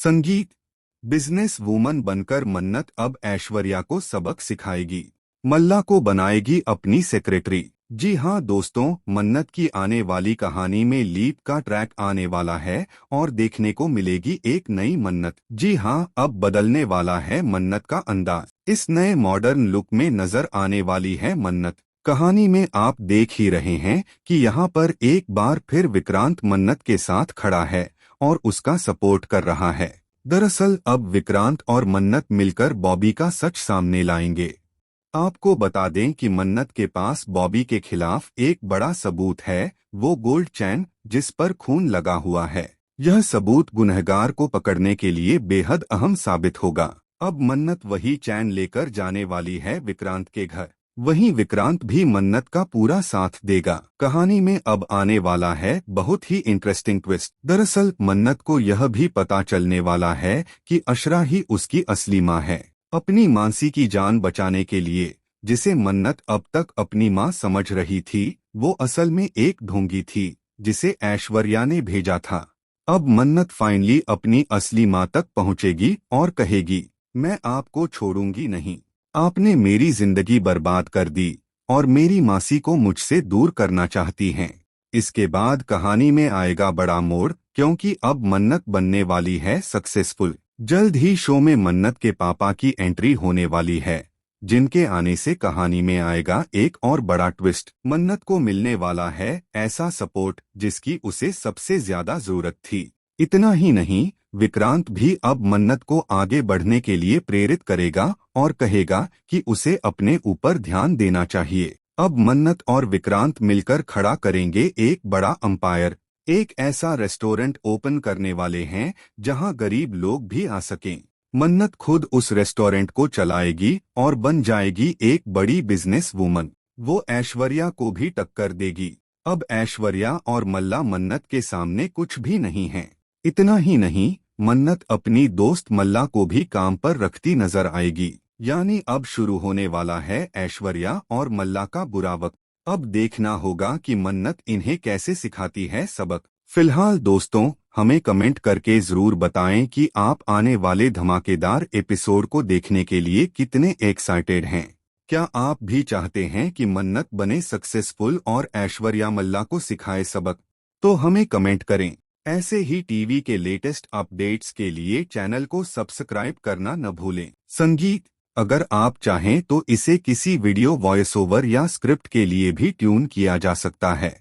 संगीत। Business woman बनकर मन्नत अब ऐश्वर्या को सबक सिखाएगी। मल्ला को बनाएगी अपनी सेक्रेटरी। जी हाँ दोस्तों, मन्नत की आने वाली कहानी में लीप का ट्रैक आने वाला है और देखने को मिलेगी एक नई मन्नत। जी हाँ, अब बदलने वाला है मन्नत का अंदाज। इस नए मॉडर्न लुक में नजर आने वाली है मन्नत। कहानी में आप देख ही रहे हैं कि यहाँ पर एक बार फिर विक्रांत मन्नत के साथ खड़ा है और उसका सपोर्ट कर रहा है। दरअसल अब विक्रांत और मन्नत मिलकर बॉबी का सच सामने लाएंगे। आपको बता दें कि मन्नत के पास बॉबी के खिलाफ एक बड़ा सबूत है, वो गोल्ड चैन जिस पर खून लगा हुआ है। यह सबूत गुनहगार को पकड़ने के लिए बेहद अहम साबित होगा। अब मन्नत वही चैन लेकर जाने वाली है विक्रांत के घर। वहीं विक्रांत भी मन्नत का पूरा साथ देगा। कहानी में अब आने वाला है बहुत ही इंटरेस्टिंग ट्विस्ट। दरअसल मन्नत को यह भी पता चलने वाला है कि अशरा ही उसकी असली माँ है। अपनी मानसी की जान बचाने के लिए जिसे मन्नत अब तक अपनी माँ समझ रही थी, वो असल में एक ढोंगी थी जिसे ऐश्वर्या ने भेजा था। अब मन्नत फाइनली अपनी असली माँ तक पहुँचेगी और कहेगी, मैं आपको छोड़ूंगी नहीं। आपने मेरी जिंदगी बर्बाद कर दी और मेरी मासी को मुझसे दूर करना चाहती हैं। इसके बाद कहानी में आएगा बड़ा मोड़, क्योंकि अब मन्नत बनने वाली है सक्सेसफुल। जल्द ही शो में मन्नत के पापा की एंट्री होने वाली है, जिनके आने से कहानी में आएगा एक और बड़ा ट्विस्ट। मन्नत को मिलने वाला है ऐसा सपोर्ट जिसकी उसे सबसे ज्यादा जरूरत थी। इतना ही नहीं, विक्रांत भी अब मन्नत को आगे बढ़ने के लिए प्रेरित करेगा और कहेगा कि उसे अपने ऊपर ध्यान देना चाहिए। अब मन्नत और विक्रांत मिलकर खड़ा करेंगे एक बड़ा अंपायर। एक ऐसा रेस्टोरेंट ओपन करने वाले हैं जहां गरीब लोग भी आ सकें। मन्नत खुद उस रेस्टोरेंट को चलाएगी और बन जाएगी एक बड़ी बिजनेस वूमन। वो ऐश्वर्या को भी टक्कर देगी। अब ऐश्वर्या और मल्ला मन्नत के सामने कुछ भी नहीं है। इतना ही नहीं, मन्नत अपनी दोस्त मल्ला को भी काम पर रखती नजर आएगी। यानी अब शुरू होने वाला है ऐश्वर्या और मल्ला का बुरा वक्त। अब देखना होगा कि मन्नत इन्हें कैसे सिखाती है सबक। फिलहाल दोस्तों, हमें कमेंट करके जरूर बताएं कि आप आने वाले धमाकेदार एपिसोड को देखने के लिए कितने एक्साइटेड हैं। क्या आप भी चाहते हैं कि मन्नत बने सक्सेसफुल और ऐश्वर्या मल्ला को सिखाए सबक? तो हमें कमेंट करें। ऐसे ही टीवी के लेटेस्ट अपडेट्स के लिए चैनल को सब्सक्राइब करना न भूलें। संगीत। अगर आप चाहें तो इसे किसी वीडियो वॉइस ओवर या स्क्रिप्ट के लिए भी ट्यून किया जा सकता है।